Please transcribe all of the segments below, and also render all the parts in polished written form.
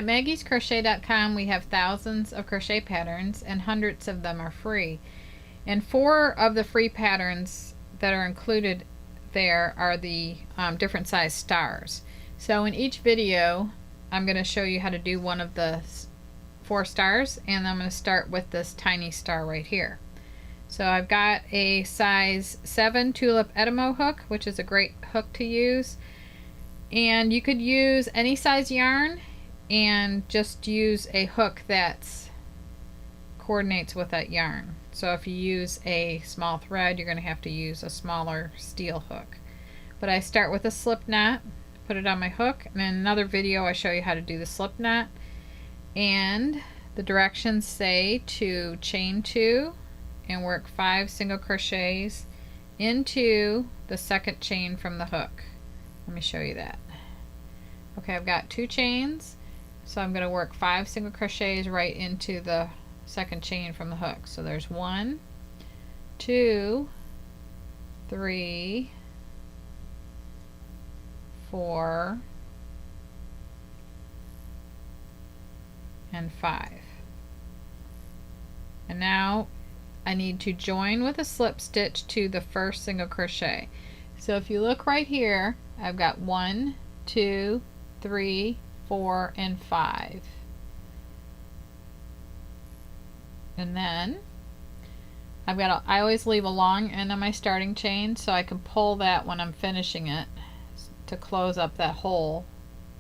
maggiescrochet.com we have thousands of crochet patterns and hundreds of them are free. And 4 of the free patterns that are included there are the different size stars. So in each video I'm going to show you how to do one of the 4 stars, and I'm going to start with this tiny star right here. So I've got a size 7 tulip Etimo hook, which is a great hook to use, and you could use any size yarn and just use a hook that coordinates with that yarn. So if you use a small thread, you're going to have to use a smaller steel hook. But I start with a slip knot, put it on my hook, and in another video I show you how to do the slip knot. And the directions say to chain 2 and work 5 single crochets into the second chain from the hook. Let me show you that. Okay, I've got 2 chains, so I'm going to work 5 single crochets right into the second chain from the hook. So there's 1, 2, 3, 4, and 5. And now I need to join with a slip stitch to the first single crochet. So if you look right here, I've got 1, 2, 3, 4, and 5. And then I always leave a long end on my starting chain so I can pull that when I'm finishing it to close up that hole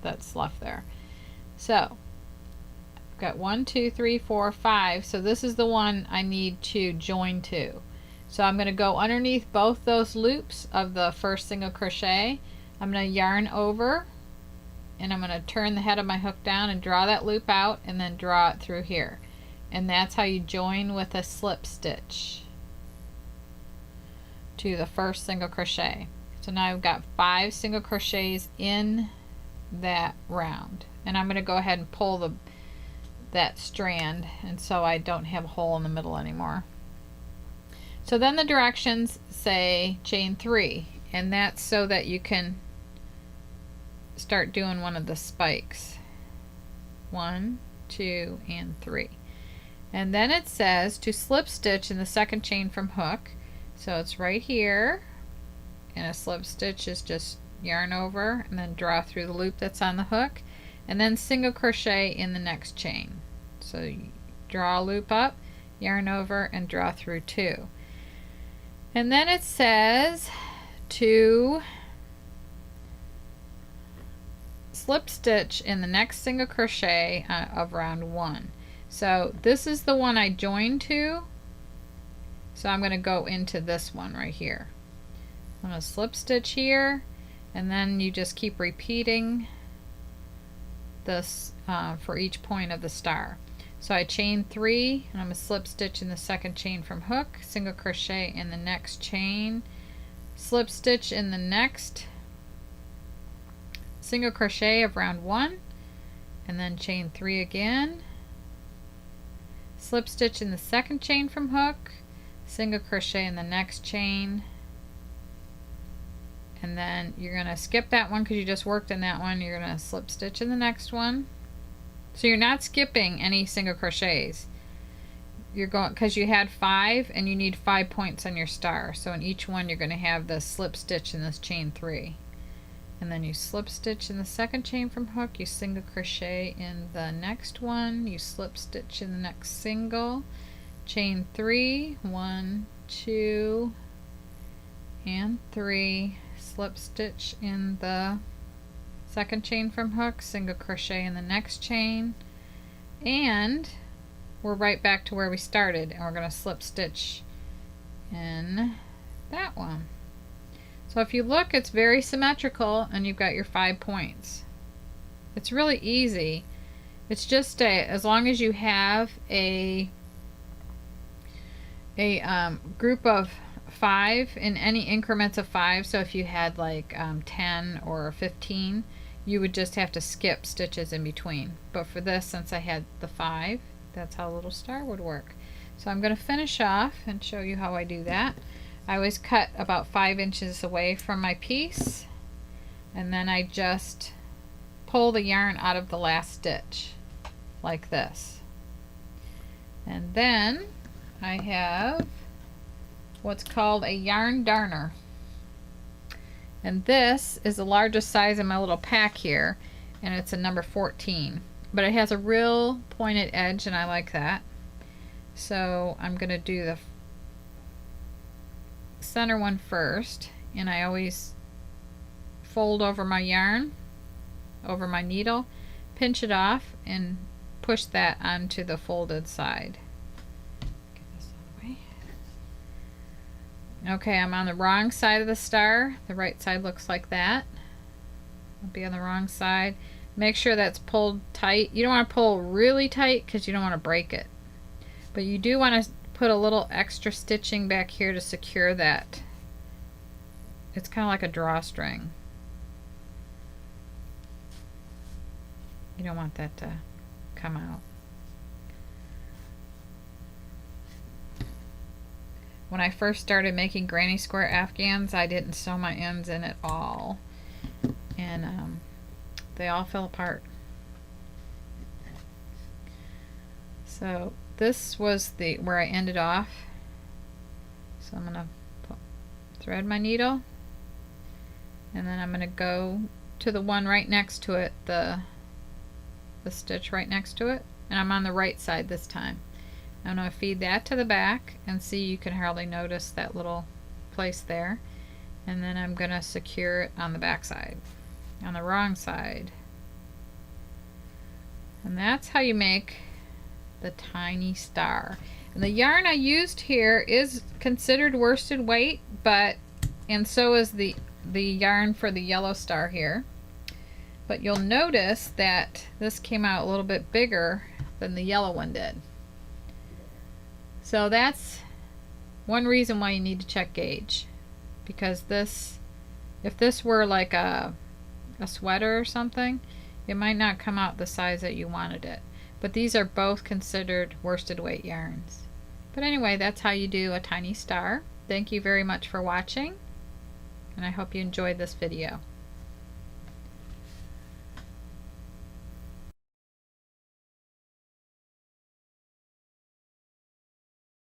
that's left there. So I've got 1, 2, 3, 4, 5. So this is the one I need to join to. So I'm going to go underneath both those loops of the first single crochet. I'm going to yarn over, and I'm going to turn the head of my hook down and draw that loop out, and then draw it through here. And that's how you join with a slip stitch to the first single crochet. So now I've got 5 single crochets in that round, and I'm going to go ahead and pull that strand, and so I don't have a hole in the middle anymore. So then the directions say chain 3, and that's so that you can start doing one of the spikes. 1, 2, and 3. And then it says to slip stitch in the second chain from hook. So it's right here, and a slip stitch is just yarn over and then draw through the loop that's on the hook, and then single crochet in the next chain. So you draw a loop up, yarn over, and draw through 2. And then it says to slip stitch in the next single crochet of round 1. So this is the one I joined to, so I'm going to go into this one right here. I'm going to slip stitch here, and then you just keep repeating this for each point of the star. So I chain 3, and I'm going to slip stitch in the second chain from hook, single crochet in the next chain, slip stitch in the next single crochet of round 1, and then chain 3 again, slip stitch in the second chain from hook, single crochet in the next chain, and then you're going to skip that one because you just worked in that one. You're going to slip stitch in the next one. So you're not skipping any single crochets. You're going, because you had 5 and you need 5 points on your star. So in each one you're going to have the slip stitch in this chain 3. And then you slip stitch in the second chain from hook, you single crochet in the next one, you slip stitch in the next single, chain 3, 1, 2, and 3, slip stitch in the second chain from hook, single crochet in the next chain, and we're right back to where we started, and we're going to slip stitch in that one. So if you look, it's very symmetrical, and you've got your 5 points. It's really easy. It's just as long as you have a group of 5 in any increments of 5. So if you had like 10 or 15, you would just have to skip stitches in between. But for this, since I had the 5, that's how a little star would work. So I'm going to finish off and show you how I do that. I always cut about 5 inches away from my piece, and then I just pull the yarn out of the last stitch. like this. And then I have what's called a yarn darner. And this is the largest size in my little pack here, and it's a number 14. But it has a real pointed edge, and I like that. So I'm going to do the center one first, and I always fold over my yarn, over my needle, pinch it off, and push that onto the folded side. Get this out of the way. Okay, I'm on the wrong side of the star. The right side looks like that. I'll be on the wrong side. Make sure that's pulled tight. You don't want to pull really tight because you don't want to break it. But you do want to put a little extra stitching back here to secure that. It's kind of like a drawstring. You don't want that to come out. When I first started making granny square afghans, I didn't sew my ends in at all. And they all fell apart. So this was the where I ended off. So I'm gonna thread my needle, and then I'm gonna go to the one right next to it, the stitch right next to it, and I'm on the right side this time. I'm gonna feed that to the back, and see, you can hardly notice that little place there. And then I'm gonna secure it on the back side, on the wrong side. And that's how you make the tiny star. And the yarn I used here is considered worsted weight, and so is the yarn for the yellow star here. But you'll notice that this came out a little bit bigger than the yellow one did. So that's one reason why you need to check gauge, because this, if this were like a sweater or something, it might not come out the size that you wanted it. But these are both considered worsted weight yarns. But anyway, that's how you do a tiny star. Thank you very much for watching, and I hope you enjoyed this video.